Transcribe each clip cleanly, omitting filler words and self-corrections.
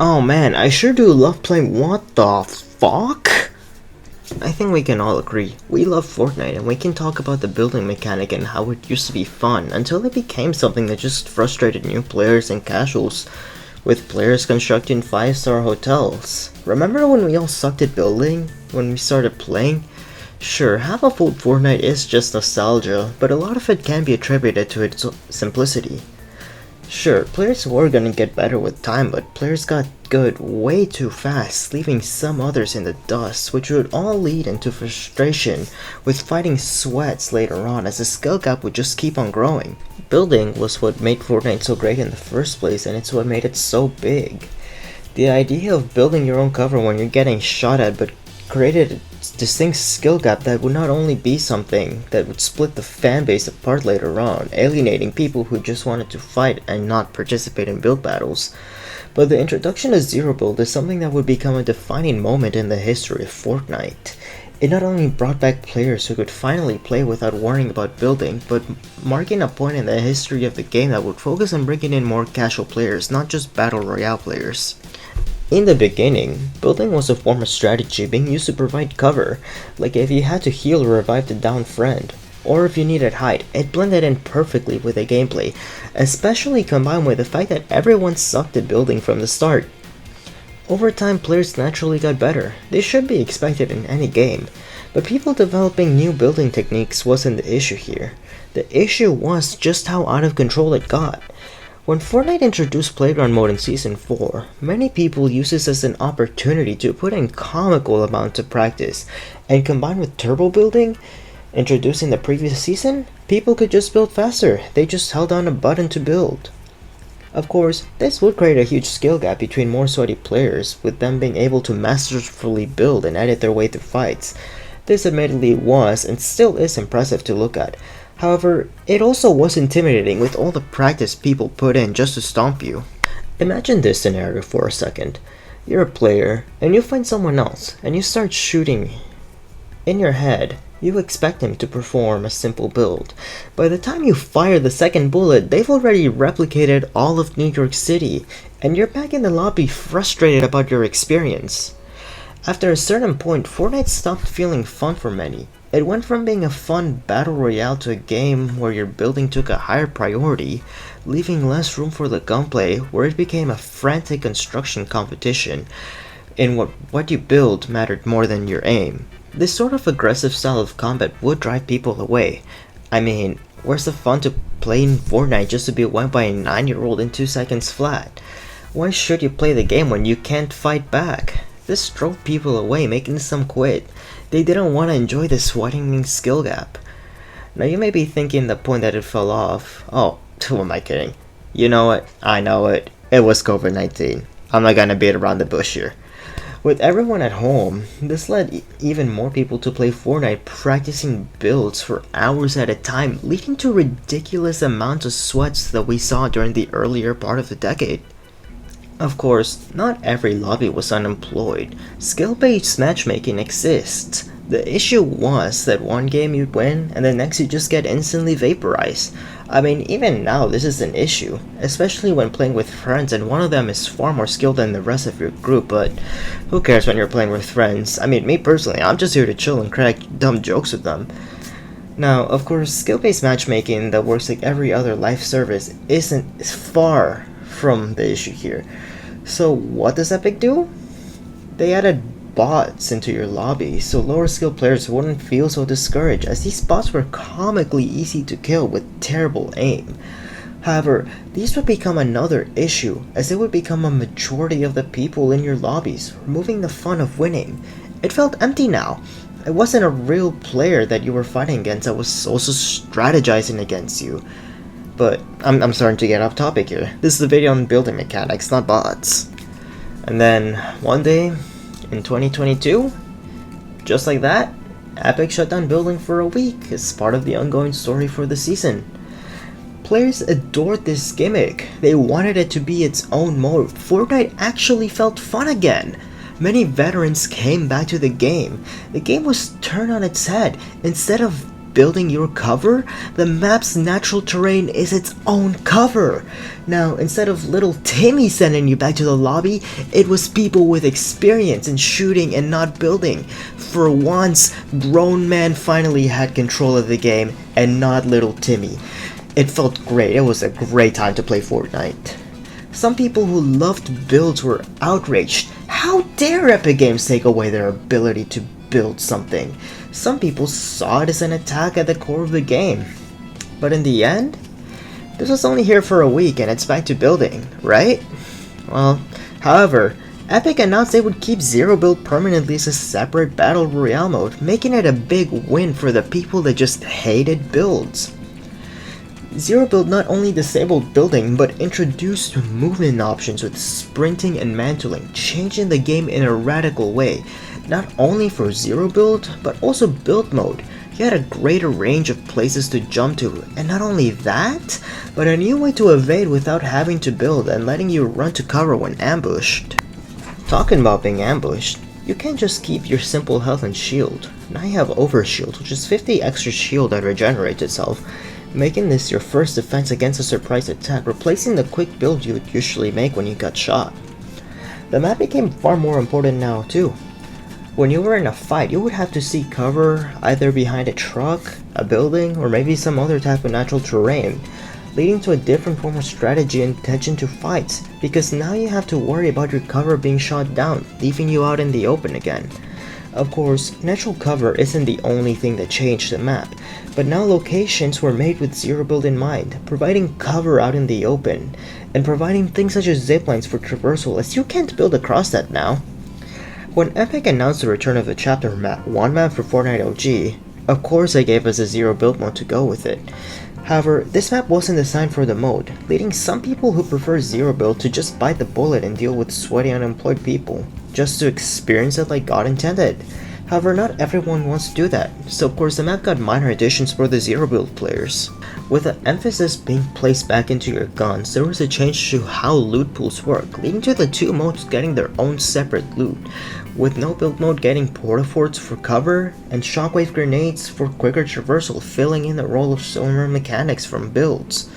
Oh man, I sure do love playing. What the fuck? I think we can all agree. We love Fortnite and we can talk about the building mechanic and how it used to be fun until it became something that just frustrated new players and casuals, with players constructing 5-star hotels. Remember when we all sucked at building when we started playing? Sure, half of old Fortnite is just nostalgia, but a lot of it can be attributed to its simplicity. Sure, players were gonna get better with time, but players got good way too fast, leaving some others in the dust, which would all lead into frustration with fighting sweats later on, as the skill gap would just keep on growing. Building was what made Fortnite so great in the first place, and it's what made it so big. The idea of building your own cover when you're getting shot at, but created a distinct skill gap that would not only be something that would split the fan base apart later on, alienating people who just wanted to fight and not participate in build battles, but the introduction of Zero Build is something that would become a defining moment in the history of Fortnite. It not only brought back players who could finally play without worrying about building, but marking a point in the history of the game that would focus on bringing in more casual players, not just battle royale players. In the beginning, building was a form of strategy being used to provide cover, like if you had to heal or revive the downed friend, or if you needed height. It blended in perfectly with the gameplay, especially combined with the fact that everyone sucked at building from the start. Over time, players naturally got better. This should be expected in any game, but people developing new building techniques wasn't the issue here. The issue was just how out of control it got. When Fortnite introduced Playground Mode in Season 4, many people used this as an opportunity to put in comical amounts of practice, and combined with turbo building, introduced in the previous season, people could just build faster. They just held down a button to build. Of course, this would create a huge skill gap between more sweaty players, with them being able to masterfully build and edit their way through fights. This admittedly was, and still is, impressive to look at. However, it also was intimidating with all the practice people put in just to stomp you. Imagine this scenario for a second. You're a player, and you find someone else, and you start shooting. In your head, you expect them to perform a simple build. By the time you fire the second bullet, they've already replicated all of New York City, and you're back in the lobby frustrated about your experience. After a certain point, Fortnite stopped feeling fun for many. It went from being a fun battle royale to a game where your building took a higher priority, leaving less room for the gunplay, where it became a frantic construction competition in what you build mattered more than your aim. This sort of aggressive style of combat would drive people away. I mean, where's the fun to playing Fortnite just to be wiped by a 9-year-old in 2 seconds flat? Why should you play the game when you can't fight back? This drove people away, making some quit. They didn't want to enjoy this widening skill gap. Now you may be thinking the point that it fell off. Oh, who am I kidding? You know it, I know it. It was COVID-19. I'm not gonna beat around the bush here. With everyone at home, this led even more people to play Fortnite, practicing builds for hours at a time, leading to ridiculous amounts of sweats that we saw during the earlier part of the decade. Of course, not every lobby was unemployed. Skill-based matchmaking exists. The issue was that one game you'd win, and the next you just get instantly vaporized. I mean, even now this is an issue, especially when playing with friends and one of them is far more skilled than the rest of your group, but who cares when you're playing with friends? I mean, me personally, I'm just here to chill and crack dumb jokes with them. Now, of course, skill-based matchmaking that works like every other live service is far from the issue here. So what does Epic do? They added bots into your lobby so lower skill players wouldn't feel so discouraged, as these bots were comically easy to kill with terrible aim. However, these would become another issue, as it would become a majority of the people in your lobbies, removing the fun of winning. It felt empty now. It wasn't a real player that you were fighting against that was also strategizing against you. But I'm starting to get off topic here. This is a video on building mechanics, not bots. And then, one day, in 2022, just like that, Epic shut down building for a week as part of the ongoing story for the season. Players adored this gimmick. They wanted it to be its own mode. Fortnite actually felt fun again. Many veterans came back to the game. The game was turned on its head. Instead of building your cover, the map's natural terrain is its own cover. Now, instead of little Timmy sending you back to the lobby, it was people with experience in shooting and not building. For once, grown man finally had control of the game and not little Timmy. It felt great. It was a great time to play Fortnite. Some people who loved builds were outraged. How dare Epic Games take away their ability to build something? Some people saw it as an attack at the core of the game. But in the end, this was only here for a week and it's back to building, right? Well, however, Epic announced they would keep Zero Build permanently as a separate Battle Royale mode, making it a big win for the people that just hated builds. Zero Build not only disabled building, but introduced movement options with sprinting and mantling, changing the game in a radical way, not only for Zero Build, but also Build Mode. You had a greater range of places to jump to, and not only that, but a new way to evade without having to build and letting you run to cover when ambushed. Talking about being ambushed, you can't just keep your simple health and shield. Now you have Overshield, which is 50 extra shield that regenerates itself, making this your first defense against a surprise attack, replacing the quick build you would usually make when you got shot. The map became far more important now too. When you were in a fight, you would have to seek cover either behind a truck, a building, or maybe some other type of natural terrain, leading to a different form of strategy and attention to fights, because now you have to worry about your cover being shot down, leaving you out in the open again. Of course, natural cover isn't the only thing that changed the map, but now locations were made with Zero Build in mind, providing cover out in the open, and providing things such as ziplines for traversal, as you can't build across that now. When Epic announced the return of the Chapter 1 map for Fortnite OG, of course they gave us a Zero Build mode to go with it. However, this map wasn't designed for the mode, leading some people who prefer Zero Build to just bite the bullet and deal with sweaty unemployed people, just to experience it like God intended. However, not everyone wants to do that, so of course the map got minor additions for the Zero Build players. With the emphasis being placed back into your guns, there was a change to how loot pools work, leading to the two modes getting their own separate loot, with no build mode getting porta-forts for cover, and shockwave grenades for quicker traversal, filling in the role of similar mechanics from builds.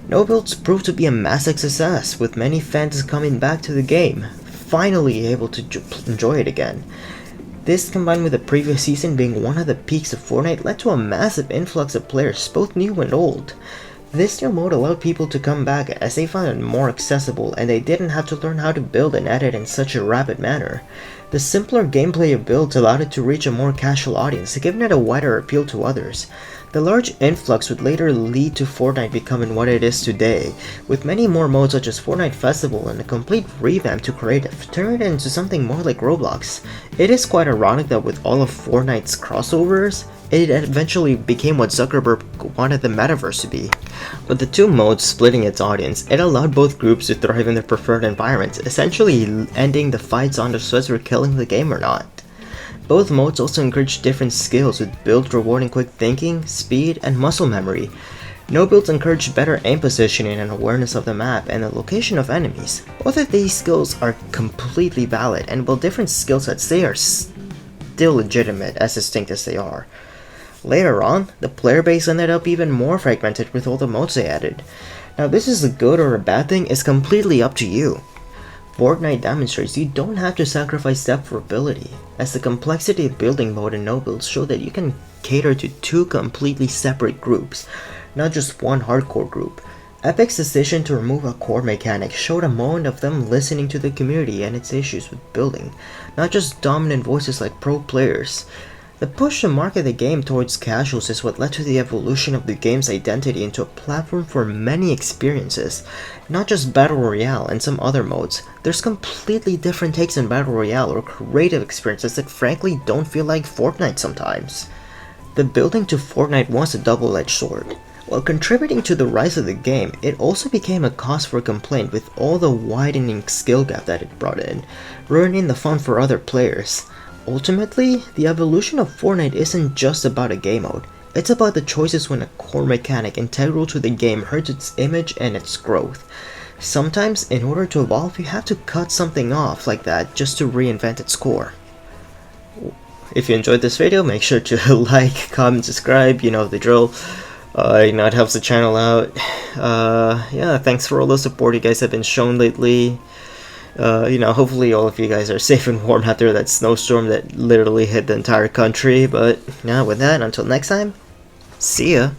No builds proved to be a massive success, with many fans coming back to the game, finally able to enjoy it again. This, combined with the previous season being one of the peaks of Fortnite, led to a massive influx of players, both new and old. This new mode allowed people to come back as they found it more accessible and they didn't have to learn how to build and edit in such a rapid manner. The simpler gameplay of builds allowed it to reach a more casual audience, giving it a wider appeal to others. The large influx would later lead to Fortnite becoming what it is today, with many more modes such as Fortnite Festival and a complete revamp to creative, turning it into something more like Roblox. It is quite ironic that with all of Fortnite's crossovers, it eventually became what Zuckerberg wanted the metaverse to be. With the two modes splitting its audience, it allowed both groups to thrive in their preferred environments, essentially ending the fights on the whether killing the game or not. Both modes also encourage different skills, with builds rewarding quick thinking, speed, and muscle memory. No builds encourage better aim positioning and awareness of the map and the location of enemies. Both of these skills are completely valid, and while different skill sets, they are still legitimate, as distinct as they are. Later on, the player base ended up even more fragmented with all the modes they added. Now, this is a good or a bad thing is completely up to you. Fortnite demonstrates you don't have to sacrifice depth for ability, as the complexity of building mode and no builds show that you can cater to two completely separate groups, not just one hardcore group. Epic's decision to remove a core mechanic showed a moment of them listening to the community and its issues with building, not just dominant voices like pro players. The push to market the game towards casuals is what led to the evolution of the game's identity into a platform for many experiences, not just Battle Royale and some other modes. There's completely different takes in Battle Royale or creative experiences that frankly don't feel like Fortnite sometimes. The building to Fortnite was a double-edged sword. While contributing to the rise of the game, it also became a cause for complaint with all the widening skill gap that it brought in, ruining the fun for other players. Ultimately, the evolution of Fortnite isn't just about a game mode, it's about the choices when a core mechanic integral to the game hurts its image and its growth. Sometimes, in order to evolve, you have to cut something off like that just to reinvent its core. If you enjoyed this video, make sure to like, comment, subscribe, you know the drill. It helps the channel out. Yeah, thanks for all the support you guys have been shown lately. Hopefully all of you guys are safe and warm after that snowstorm that literally hit the entire country. But yeah, with that, until next time, see ya.